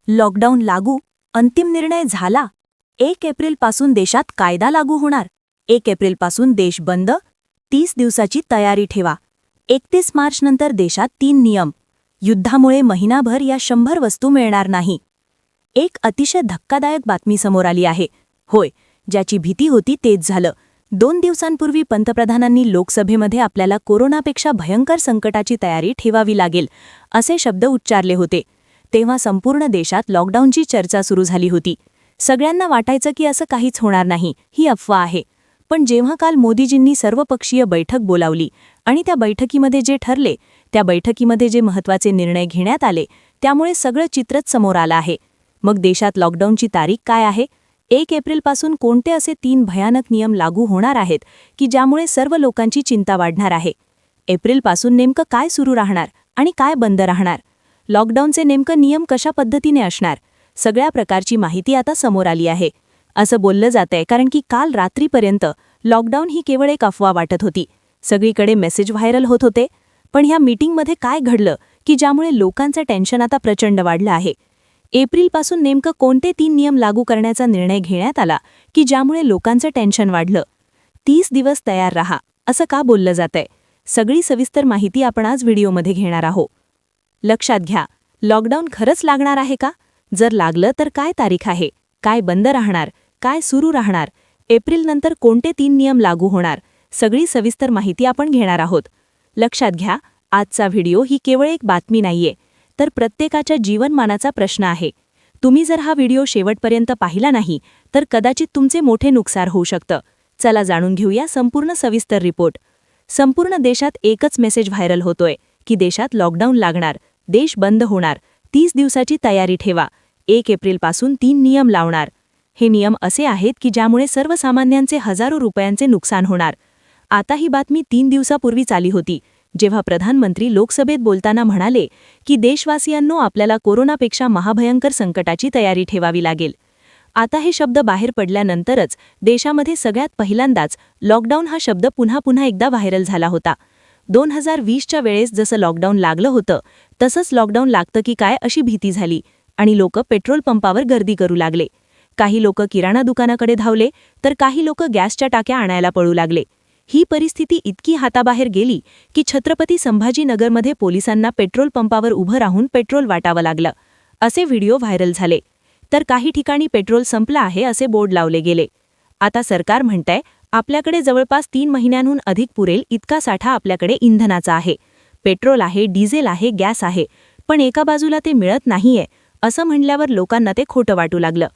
Lockdown लागू, अंतिम निर्णय झाला. 1 एप्रिलपासून देशात कायदा लागू होणार. 1 एप्रिलपासून देश बंद. 30 दिवसाची तयारी ठेवा. 31 मार्चनंतर देशात 3 नियम. युद्धामुळे महिनाभर या 100 वस्तू मिळणार नाही. एक अतिशय धक्कादायक बातमी समोर आली आहे. होय, ज्याची भीती होती तेच झालं. 2 दिवसांपूर्वी पंतप्रधानांनी लोकसभेमध्ये आपल्याला कोरोनापेक्षा भयंकर संकटाची तयारी ठेवावी लागेल असे शब्द उच्चारले होते. तेव्हा संपूर्ण देशात लॉकडाऊनची चर्चा सुरू झाली होती. सगळ्यांना वाटायचं की असं काहीच होणार नाही, ही अफवा आहे. पण जेव्हा काल मोदीजींनी सर्वपक्षीय बैठक बोलावली आणि त्या बैठकीमध्ये जे ठरले, त्या बैठकीमध्ये जे महत्त्वाचे निर्णय घेण्यात आले, त्यामुळे सगळं चित्रच समोर आलं आहे. मग देशात लॉकडाऊनची तारीख काय आहे? 1 एप्रिलपासून कोणते असे 3 भयानक नियम लागू होणार आहेत की ज्यामुळे सर्व लोकांची चिंता वाढणार आहे? एप्रिलपासून नेमकं काय सुरू राहणार आणि काय बंद राहणार? लॉकडाऊनचे नेमकं नियम कशा पद्धतीने असणार? सगळ्या प्रकारची माहिती आता समोर आली आहे. असं बोललं जातंय कारण की काल रात्रीपर्यंत लॉकडाऊन ही केवळ एक अफवा वाटत होती. सगळीकडे मेसेज व्हायरल होत होते. पण ह्या मीटिंगमध्ये काय घडलं की ज्यामुळे लोकांचं टेन्शन आता प्रचंड वाढलं आहे? एप्रिलपासून नेमकं कोणते 3 नियम लागू करण्याचा निर्णय घेण्यात आला की ज्यामुळे लोकांचं टेन्शन वाढलं? 30 दिवस तयार राहा, असं का बोललं जातंय? सगळी सविस्तर माहिती आपण आज व्हिडिओमध्ये घेणार आहोत. लक्षात घ्या, लॉकडाऊन खरंच लागणार आहे का? जर लागलं तर काय तारीख आहे? काय बंद राहणार? काय सुरू राहणार? एप्रिलनंतर कोणते 3 नियम लागू होणार? सगळी सविस्तर माहिती आपण घेणार आहोत. लक्षात घ्या, आजचा व्हिडिओ ही केवळ एक बातमी नाहीये, तर प्रत्येकाच्या जीवनमानाचा प्रश्न आहे. तुम्ही जर हा व्हिडिओ शेवटपर्यंत पाहिला नाही तर कदाचित तुमचे मोठे नुकसान होऊ शकतं. चला जाणून घेऊया संपूर्ण सविस्तर रिपोर्ट. संपूर्ण देशात एकच मेसेज व्हायरल होतोय की देशात लॉकडाऊन लागणार, देश बंद होणार, 30 दिवसाची तयारी ठेवा, 1 एप्रिलपासून 3 नियम लावणार. हे नियम असे आहेत की ज्यामुळे सर्वसामान्यांचे हजारो रुपयांचे नुकसान होणार. आता ही बातमी 3 दिवसापूर्वीच आली होती, जेव्हा प्रधानमंत्री लोकसभेत बोलताना म्हणाले की देशवासियांनो, आपल्याला कोरोनापेक्षा महाभयंकर संकटाची तयारी ठेवावी लागेल. आता हे शब्द बाहेर पडल्यानंतरच देशामध्ये सगळ्यात पहिल्यांदाच लॉकडाऊन हा शब्द पुन्हा एकदा व्हायरल झाला होता. 2020च्या वेळेस जसं लॉकडाऊन लागलं होतं तसंच लॉकडाऊन लागतं की काय अशी भीती झाली आणि लोक पेट्रोल पंपावर गर्दी करू लागले. काही लोक किराणा दुकानाकडे धावले तर काही लोक गॅसच्या टाक्या आणायला पळू लागले. ही परिस्थिती इतकी हाताबाहेर गेली की छत्रपती संभाजीनगरमध्ये पोलिसांना पेट्रोल पंपावर उभं राहून पेट्रोल वाटावं लागलं. असे व्हिडिओ व्हायरल झाले. तर काही ठिकाणी पेट्रोल संपलं आहे असे बोर्ड लावले गेले. आता सरकार म्हणतंय आपल्याकडे जवळपास 3 महिन्यांहून अधिक पुरेल इतका साठा आपल्याकडे इंधनाचा आहे. पेट्रोल आहे, डिझेल आहे, गॅस आहे, पण एका बाजूला ते मिळत नाहीये असं म्हणल्यावर लोकांना ते खोटं वाटू लागलं.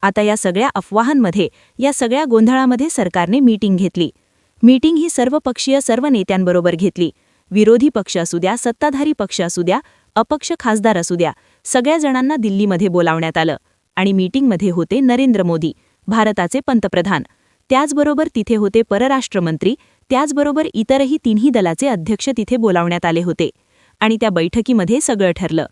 आता या सगळ्या अफवाहांमध्ये, या सगळ्या गोंधळामध्ये सरकारने मीटिंग घेतली. मीटिंग ही सर्वपक्षीय सर्व नेत्यांबरोबर घेतली. विरोधी पक्ष असू द्या, सत्ताधारी पक्ष असू द्या, अपक्ष खासदार असू द्या, सगळ्या जणांना दिल्लीमध्ये बोलावण्यात आलं. आणि मीटिंगमध्ये होते नरेंद्र मोदी, भारताचे पंतप्रधान. त्याचबरोबर तिथे होते परराष्ट्रमंत्री, त्याचबरोबर इतरही 3ही दलाचे अध्यक्ष तिथे बोलावण्यात आले होते. आणि त्या बैठकीमध्ये सगळं ठरलं.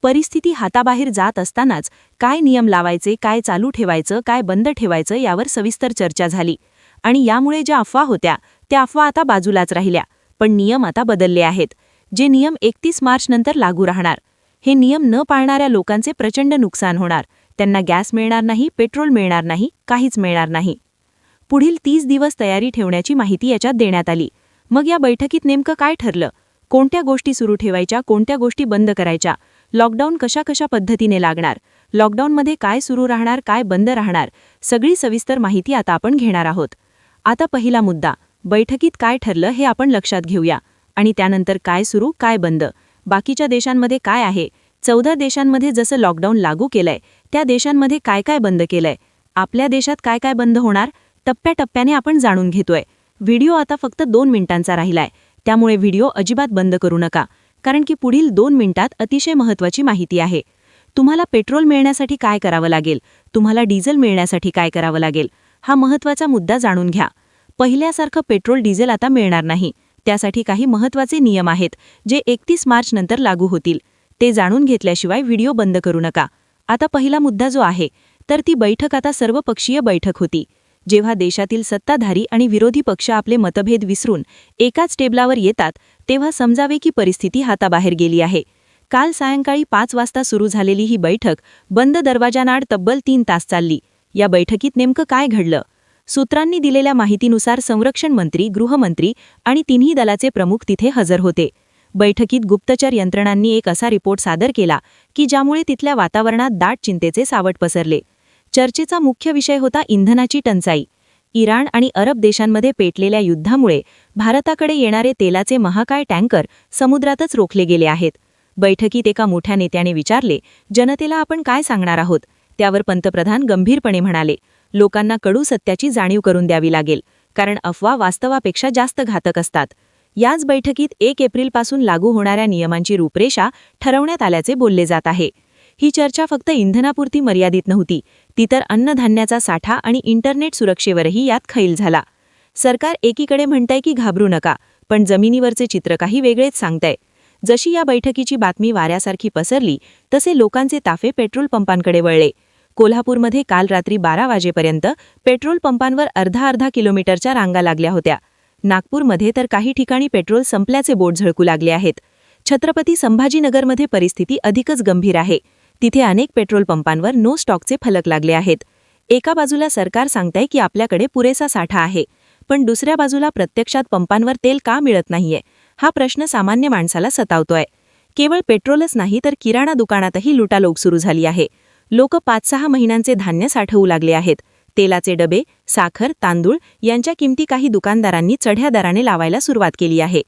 परिस्थिती हाताबाहेर जात असतानाच काय नियम लावायचे, काय चालू ठेवायचं, काय बंद ठेवायचं यावर सविस्तर चर्चा झाली. आणि यामुळे ज्या अफवा होत्या त्या अफवा आता बाजूलाच राहिल्या. पण नियम आता बदलले आहेत. जे नियम 31 मार्चनंतर लागू राहणार. हे नियम न पाळणाऱ्या लोकांचे प्रचंड नुकसान होणार. त्यांना गॅस मिळणार नाही, पेट्रोल मिळणार नाही, काहीच मिळणार नाही. पुढील 30 दिवस तयारी ठेवण्याची माहिती याच्यात देण्यात आली. मग या बैठकीत नेमकं काय ठरलं? कोणत्या गोष्टी सुरू ठेवायच्या, कोणत्या गोष्टी बंद करायच्या? लॉकडाऊन कशा पद्धतीने लागणार? लॉकडाऊनमध्ये काय सुरू राहणार, काय बंद राहणार? सगळी सविस्तर माहिती आता आपण घेणार आहोत. आता पहिला मुद्दा, बैठकीत काय ठरलं हे आपण लक्षात घेऊया. आणि त्यानंतर काय सुरू, काय बंद, बाकीच्या देशांमध्ये काय आहे, 14 देशांमध्ये जसं लॉकडाऊन लागू केलंय त्या देशांमध्ये काय काय बंद केलंय, आपल्या देशात काय काय बंद होणार, टप्प्याटप्प्याने आपण जाणून घेतोय. व्हिडिओ आता फक्त 2 मिनिटांचा राहिलाय, त्यामुळे व्हिडिओ अजिबात बंद करू नका, कारण की पुढील 2 मिनिटात अतिशय महत्त्वाची माहिती आहे. तुम्हाला पेट्रोल मिळण्यासाठी काय करावं लागेल, तुम्हाला डिझेल मिळण्यासाठी काय करावं लागेल, हा महत्त्वाचा मुद्दा जाणून घ्या. पहिल्यासारखं पेट्रोल डिझेल आता मिळणार नाही. त्यासाठी काही महत्त्वाचे नियम आहेत जे 31 मार्चनंतर लागू होतील. ते जाणून घेतल्याशिवाय व्हिडिओ बंद करू नका. आता पहिला मुद्दा जो आहे तर ती बैठक आता सर्वपक्षीय बैठक होती. जेव्हा देशातील सत्ताधारी आणि विरोधी पक्ष आपले मतभेद विसरून एकाच टेबलावर येतात तेव्हा समजावे की परिस्थिती हाताबाहेर गेली आहे. काल सायंकाळी 5 वाजता सुरू झालेली ही बैठक बंद दरवाजांआड तब्बल 3 तास चालली. या बैठकीत नेमकं काय घडलं? सूत्रांनी दिलेल्या माहितीनुसार संरक्षण मंत्री, गृहमंत्री आणि तिन्ही दलाचे प्रमुख तिथे हजर होते. बैठकीत गुप्तचर यंत्रणांनी एक असा रिपोर्ट सादर केला की ज्यामुळे तिथल्या वातावरणात दाट चिंतेचे सावट पसरले. चर्चेचा मुख्य विषय होता इंधनाची टंचाई. इराण आणि अरब देशांमध्ये पेटलेल्या युद्धामुळे भारताकडे येणारे तेलाचे महाकाय टँकर समुद्रातच रोखले गेले आहेत. बैठकीत एका मोठ्या नेत्याने विचारले, जनतेला आपण काय सांगणार आहोत? त्यावर पंतप्रधान गंभीरपणे म्हणाले, लोकांना कडू सत्याची जाणीव करून द्यावी लागेल, कारण अफवा वास्तवापेक्षा जास्त घातक असतात. याच बैठकीत 1 एप्रिलपासून लागू होणाऱ्या नियमांची रूपरेषा ठरवण्यात आल्याचे बोलले जात आहे. ही चर्चा फक्त इंधनापुरती मर्यादित नव्हती, ती तर अन्नधान्याचा साठा आणि इंटरनेट सुरक्षेवरही यात खैल झाला. सरकार एकीकडे म्हणतंय की घाबरू नका, पण जमिनीवरचे चित्र काही वेगळेच सांगतंय. जशी या बैठकीची बातमी वाऱ्यासारखी पसरली, तसे लोकांचे ताफे पेट्रोल पंपांकडे वळले. कोल्हापूरमध्ये काल रात्री 12 वाजेपर्यंत पेट्रोल पंपांवर अर्धा किलोमीटरच्या रांगा लागल्या होत्या. नागपूरमध्ये तर काही ठिकाणी पेट्रोल संपल्याचे बोर्ड झळकू लागले आहेत. छत्रपती संभाजीनगरमध्ये परिस्थिती अधिकच गंभीर आहे. तिथे अनेक पेट्रोल पंपांवर नो स्टॉकचे फलक लागले आहेत. एका बाजूला सरकार सांगतंय की आपल्याकडे पुरेसा साठा आहे, पण दुसऱ्या बाजूला प्रत्यक्षात पंपांवर तेल का मिळत नाहीये, हा प्रश्न सामान्य माणसाला सतावतोय. केवळ पेट्रोलच नाही तर किराणा दुकानातही लुटालोक सुरू झाली आहे. लोक 5-6 महिन्यांचे धान्य साठवू लागले आहेत. तेलाचे डबे, साखर, तांदूळ यांच्या किमती काही दुकानदारांनी चढ्या दराने लावायला सुरुवात केली आहे.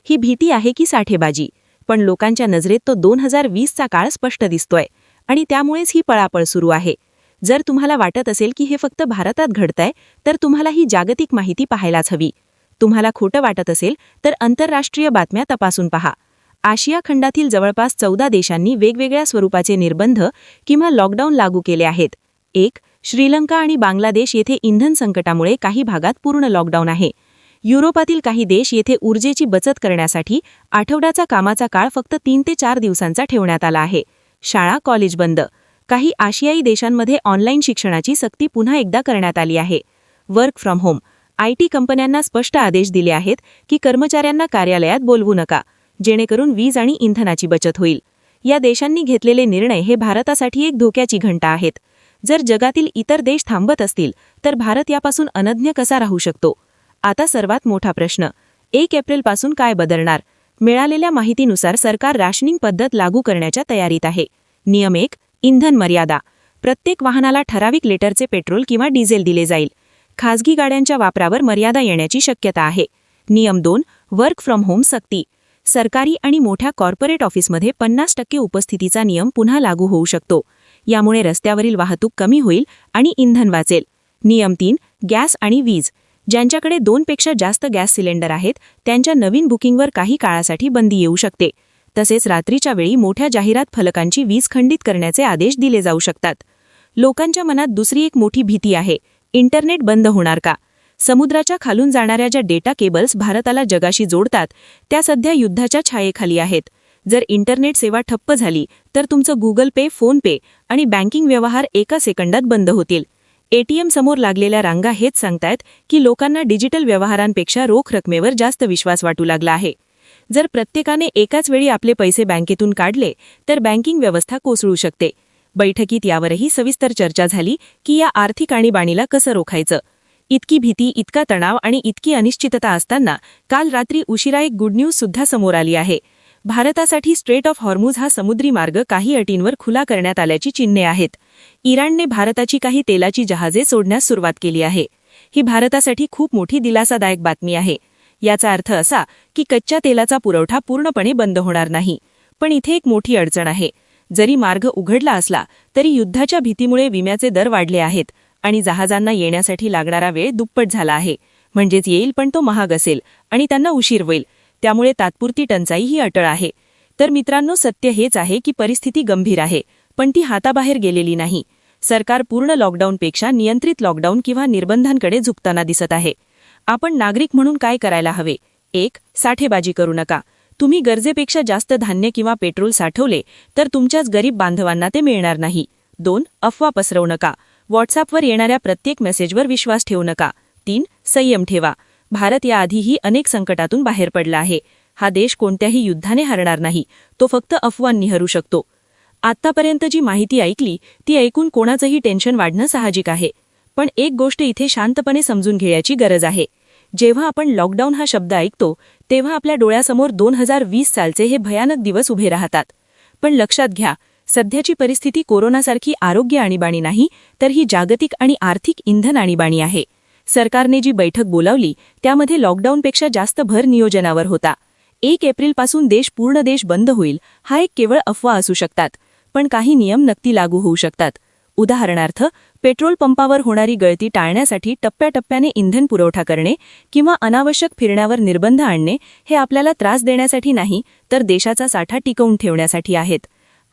ही भीती आहे की साठेबाजी? पण लोकांच्या नजरेत तो 2020चा काळ स्पष्ट दिसतोय आणि त्यामुळेच ही पळापळ सुरू आहे. जर तुम्हाला वाटत असेल की हे फक्त भारतात घडतंय, तर तुम्हाला ही जागतिक माहिती पाहायलाच हवी. तुम्हाला खोटं वाटत असेल तर आंतरराष्ट्रीय बातम्या तपासून पहा. आशिया खंडातील जवळपास 14 देशांनी वेगवेगळ्या स्वरूपाचे निर्बंध किंवा लॉकडाऊन लागू केले आहेत. 1. श्रीलंका आणि बांगलादेश येथे इंधन संकटामुळे काही भागात पूर्ण लॉकडाऊन आहे. युरोपातील काही देश येथे ऊर्जेची बचत करण्यासाठी आठवड्याचा कामाचा काळ फक्त 3 ते 4 दिवसांचा ठेवण्यात आला आहे. शाळा, कॉलेज बंद. काही आशियाई देशांमध्ये ऑनलाईन शिक्षणाची सक्ती पुन्हा एकदा करण्यात आली आहे. Work from home. IT कंपन्यांना स्पष्ट आदेश दिले आहेत की कर्मचाऱ्यांना कार्यालयात बोलवू नका, जेणेकरून वीज आणि इंधनाची बचत होईल. या देशांनी घेतलेले निर्णय हे भारतासाठी एक धोक्याची घंटा आहेत. जर जगातील इतर देश थांबत असतील तर भारत यापासून अनज्ञ कसा राहू शकतो? आता सर्वात मोठा प्रश्न, 1 एप्रिलपासून काय बदलणार? मिळालेल्या माहितीनुसार सरकार राशनिंग पद्धत लागू करण्याच्या तयारीत आहे. नियम 1. इंधन मर्यादा. प्रत्येक वाहनाला ठराविक लिटरचे पेट्रोल किंवा डिझेल दिले जाईल. खासगी गाड्यांच्या वापरावर मर्यादा येण्याची शक्यता आहे. नियम 2. वर्क फ्रॉम होम सक्ती. सरकारी आणि मोठ्या कॉर्पोरेट ऑफिसमध्ये 50% उपस्थितीचा नियम पुन्हा लागू होऊ शकतो. यामुळे रस्त्यावरील वाहतूक कमी होईल आणि इंधन वाचेल. नियम 3. गॅस आणि वीज. ज्यांच्याकडे 2 पेक्षा जास्त गॅस सिलेंडर आहेत त्यांच्या नवीन बुकिंगवर काही काळासाठी बंदी येऊ शकते. तसेच रात्रीच्या वेळी मोठ्या जाहिरात फलकांची वीज खंडित करण्याचे आदेश दिले जाऊ शकतात. लोकांच्या मनात दुसरी एक मोठी भीती आहे, इंटरनेट बंद होणार का? समुद्राच्या खालून जाणाऱ्या ज्या डेटा केबल्स भारताला जगाशी जोडतात त्या सध्या युद्धाच्या छायेखाली आहेत. जर इंटरनेट सेवा ठप्प झाली तर तुमचं गुगल पे, फोन पे आणि बँकिंग व्यवहार एका सेकंदात बंद होतील. ATM समोर लागलेल्या रांगा हेच सांगतायत की लोकांना डिजिटल व्यवहारांपेक्षा रोख रकमेवर जास्त विश्वास वाटू लागला आहे. जर प्रत्येकाने एकाच वेळी आपले पैसे बँकेतून काढले तर बँकिंग व्यवस्था कोसळू शकते. बैठकीत यावरही सविस्तर चर्चा झाली की या आर्थिक आणीबाणीला कसं रोखायचं. इतकी भीती, इतका तणाव आणि इतकी अनिश्चितता असताना काल रात्री उशिरा एक गुड न्यूज सुद्धा समोर आली आहे. भारतासाठी स्ट्रेट ऑफ हॉर्मुझ हा समुद्री मार्ग काही अटींवर खुला करण्यात आल्याची चिन्हे आहेत. इराणने भारताची काही तेलाची जहाजे सोडण्यास सुरुवात केली आहे. ही भारतासाठी खूप मोठी दिलासादायक बातमी आहे. याचा अर्थ असा की कच्च्या तेलाचा पुरवठा पूर्णपणे बंद होणार नाही. पण इथे एक मोठी अडचण आहे. जरी मार्ग उघडला असला तरी युद्धाच्या भीतीमुळे विम्याचे दर वाढले आहेत आणि जहाजांना येण्यासाठी लागणारा वेळ दुप्पट झाला आहे. म्हणजेच येईल पण तो महाग असेल आणि त्यांना उशीर होईल. त्यामुळे तात्पुरती टंचाई ही अटळ आहे. तर मित्रांनो, सत्य हेच आहे की परिस्थिती गंभीर आहे, पण ती हाताबाहेर गेलेली नाही. सरकार पूर्ण लॉकडाऊनपेक्षा नियंत्रित लॉकडाऊन किंवा निर्बंधांकडे झुकताना दिसत आहे. आपण नागरिक म्हणून काय करायला हवे? 1. साठेबाजी करू नका. तुम्ही गरजेपेक्षा जास्त धान्य किंवा पेट्रोल साठवले तर तुमच्याच गरीब बांधवांना ते मिळणार नाही. 2. अफवा पसरवू नका. व्हॉट्सअपवर येणाऱ्या प्रत्येक मेसेजवर विश्वास ठेवू नका. 3. संयम ठेवा. भारत याआधीही अनेक संकटातून बाहेर पडला आहे. हा देश कोणत्याही युद्धाने हरणार नाही, तो फक्त अफवांनी हरू शकतो. आत्तापर्यंत जी माहिती ऐकली ती ऐकून कोणाचंही टेन्शन वाढणं साहजिक आहे. पण एक गोष्ट इथे शांतपणे समजून घेण्याची गरज आहे. जेव्हा आपण लॉकडाऊन हा शब्द ऐकतो तेव्हा आपल्या डोळ्यासमोर 2020 सालचे हे भयानक दिवस उभे राहतात. पण लक्षात घ्या, सध्याची परिस्थिती कोरोनासारखी आरोग्य आणीबाणी नाही, तर ही जागतिक आणि आर्थिक इंधन आणीबाणी आहे. सरकारने जी बैठक बोलावली त्यामध्ये लॉकडाऊनपेक्षा जास्त भर नियोजनावर होता. 1 एप्रिलपासून पूर्ण देश बंद होईल हा एक केवळ अफवा असू शकतात, पण काही नियम नक्की लागू होऊ शकतात. उदाहरणार्थ, पेट्रोल पंपावर होणारी गळती टाळण्यासाठी टप्प्याटप्प्याने इंधन पुरवठा करणे किंवा अनावश्यक फिरण्यावर निर्बंध आणणे हे आपल्याला त्रास देण्यासाठी नाही, तर देशाचा साठा टिकवून ठेवण्यासाठी आहेत.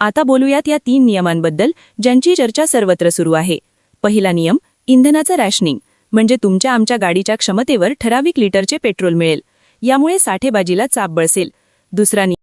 आता बोलूयात या 3 नियमांबद्दल ज्यांची चर्चा सर्वत्र सुरू आहे. पहिला नियम, इंधनाचं रॅशनिंग, म्हणजे तुमच्या आमच्या गाडीच्या क्षमतेवर ठराविक लिटरचे पेट्रोल मिळेल. यामुळे साठेबाजीला चाप बळसेल. दुसरा नियम,